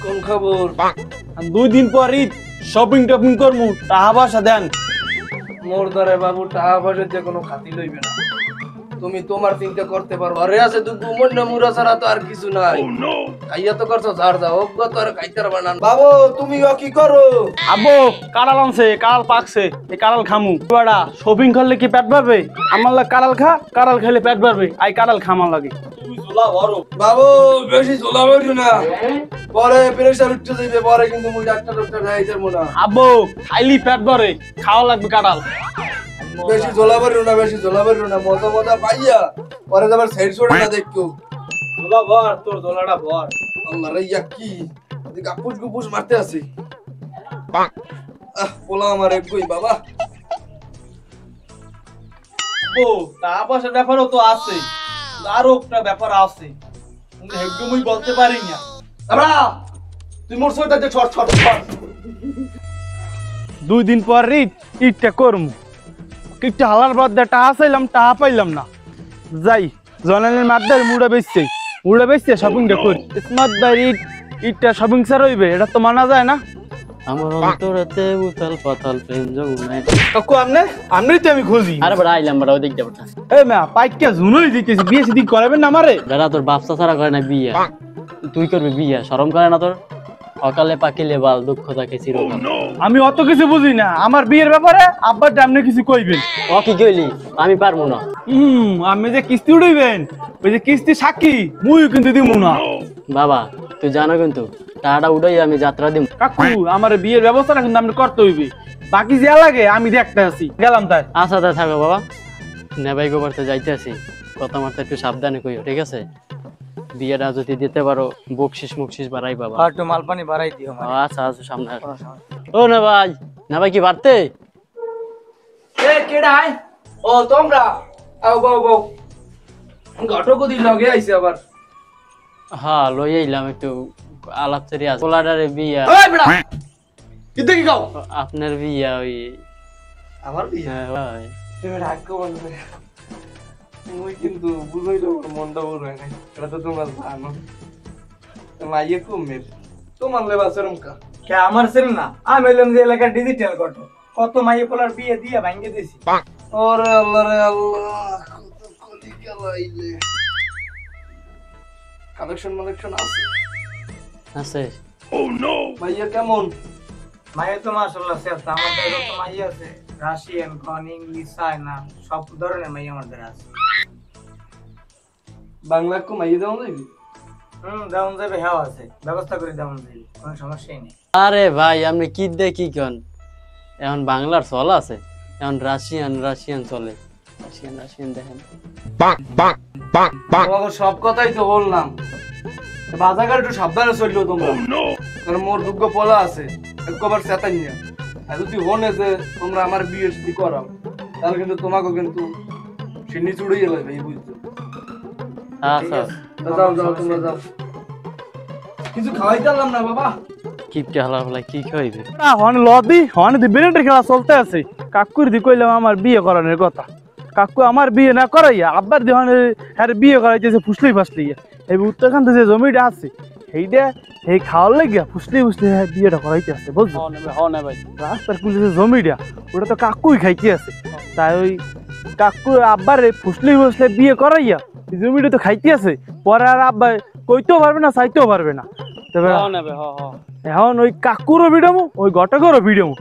কোন খবর? 2 দিন পর ঈদ শপিং টপিং করমু, টাকা পয়সা দেন। মোর ধরে বাবু টাকা পয়সা যে কোনো খাতি লইবে না, তুমি তোমার চিন্তা করতে পারো। ঘরে আছে দুগু মন্না মুরা ছাড়া তো আর কিছু নাই। খাইয়া তো করছো ঝাড় দাও, অজ্ঞ তো আর খাইতার বানান। বাবু তুমি কি করো? আব্বু কাঁড়াল আনছে, কাঁড়াল পাকছে, এই কাঁড়াল খামু। বাড়া শপিং করলে কি পেট ভরবে? আমার লাগে কাঁড়াল খা, কাঁড়াল খেলে পেট ভরবে। আই কাঁড়াল খামার লাগে। বাবু বেশি ঝোলা ভরিও না, পরে প্রেসার উঠতে যাইবে, পরে কিন্তু মুই ডাক্তার যাই যাবো না। আব্বু খাইলি পেট ভরে, খাওয়া লাগবে কাঁড়াল। বেশি ঝোলা ভরিও না, বেশি ঝোলা ভরিও না, মজা মজা পাইয়া পরে আবার সাইড ছড়ে না দেখো। ঝোলা ভর, তোর ঝোলাটা ভর। আল্লাহ রে ইয়া কি গাপুস গুপুস মারতে আছে। পোলা আমার একই বাবা। ও টাকা পয়সার ব্যাপারও তো আছে, আরো একটা ব্যাপার আছে, একদমই বলতে পারি না। আমরা তুই মোর সইটাতে ছট ছট ছট। 2 দিন পর ঈদটা করমু, কিটা হালার বাদে টাকা চাইলাম, টাকা পাইলাম না। যাই জনালের মাদ্দার মুড়া বেচছে শপিংটা করি। স্মার্ট বাই ঈদটা শপিং স্যার হইবে, এটা তো মানা যায় না। আমার অন্তরেতে উতাল পাতাল প্রেম যমুনায়। কাকু আমনেই তো আমি খুঁজি। আরে বড় আইলাম বড় ওই দেখতে পারতাস। এই মা পাইকা জুনই দিতেছি, বিয়ে শাদী করাবেন না আমারে? দাদা তোর বাপসা ছাড়া করে না বিয়া, তুই করবি বিয়া? শরম করে না তোর? অকালে পাকিলে বাল, দুঃখ থাকে চিরকাল। আমি অত কিছু বুঝি না, আমার বিয়ের ব্যাপারে আব্বার আপনি কিছু কইবেন। ও কি কইলি? আমি পারবো না। আমি যে কিস্তি উড়াইবেন, ওই যে কিস্তি সাক্ষী মুই কিন্তু দিমু না। বাবা তুই জানো কিন্তু টাকাটা উঠাই আমি যাত্রা দিম। কাকু আমার বিয়ের ব্যবস্থাটা কিন্তু আপনি করতে হইবে, বাকি যা লাগে আমি দেখতে আছি। গেলাম তাই। আচ্ছা তাই থাকো বাবা, নেবাই গোবরতে যাইতে আছি, কথা মারতে একটু সাবধানে কইও, ঠিক আছে? বিয়েটা যদি দিতে পারো বকশিস বাড়াই বাবা। একটু মালপানি বাড়াই দিও। আচ্ছা আচ্ছা সামনে ও না ভাই কি বাড়তে? এ কেডাই? ও তোমরা আও বাও বাও, ঘটক দি লগে আইছে আবার। হ্যাঁ লই আইলাম একটু আলাপচারি আছে। পোলাডারে বিয়া। এই বেটা কিতে কি গাও? আপনার বিয়া ওই আমার বিয়া? হ্যাঁ ভাই। তুমি রাগ করো না, মুই কিন্তু বুঝই তো মনটা বড় হয় নাই, এটা তো তোমরা জানো। মাইয়ে কমের তোমার লেবা সেরমকা কে? আমার সেরম না, আমি এলাম যে এলাকার ডিজিটাল কত কত মাইয়ে পোলার বিয়ে দিয়ে ভাঙ্গে দিছি। ওরে আল্লাহ রে আল্লাহ, কত কলি গলাইলে। কালেকশন আছে? ও নো। মাইয়া কেমন? মাইয়া তো মাশাআল্লাহ সেফ, আমাদের যত মাইয়া আছে রাশিয়ান, কোন ইংলিশ, চায়না, সব ধরনের মাইয়া আমাদের আছে। বাংলা কো মাইয়া দাও যাবে? দাউন যাবে, হ্যাঁ আছে, ব্যবস্থা করে দাউন যাবে, কোনো সমস্যাই নেই। আরে ভাই আপনি কি দেখি কোন এখন বাংলার চল আছে, এখন রাশিয়ান চলে। রাশিয়ান দেখেন। সব কথাই তো বললাম, বাজারঘাট একটু সাবধানে চললো তোমরা, কারণ মোর দুগ্গ পোলা আছে একবার চেতাই না। আর যদি হনে যে তোমরা আমার বিয়ে যদি করাও, তাহলে কিন্তু তোমাকে কিন্তু সিন্নি চুড়িয়ে লাগবে, এই বুঝছো? আচ্ছা যাও তোমরা যাও, কিছু খাওয়াইতে পারলাম না বাবা। কিপটা হালা বলে কি খাইবে? বিরিয়ানির খেলা চলতে আছে। কাকুর দি কইলাম আমার বিয়ে করানোর কথা, কাকু আমার বিয়ে না করাইয়া আব্বার দিহানে হ্যাঁ বিয়ে করাইতেছে ফুসলি ফাসলি। এই উত্তরাখণ্ড যে জমিটা আছে সেইটা এই খাওয়ার লাগিয়া ফুসলি হ্যাঁ বিয়েটা করাইতে আছে, বুঝছো? রাস্তার কুলে যে জমিটা ওটা তো কাকুই খাইতে আছে, তাই ওই কাকু আব্বার ফুসলি বিয়ে করাইয়া জমিটা তো খাইতে আছে, পরে আর আব্বা কইতেও পারবে না, চাইতেও পারবে না। তবে এখন ওই কাকুরও ভিড়ামু, ওই ঘটকেরও ভিড়ামু।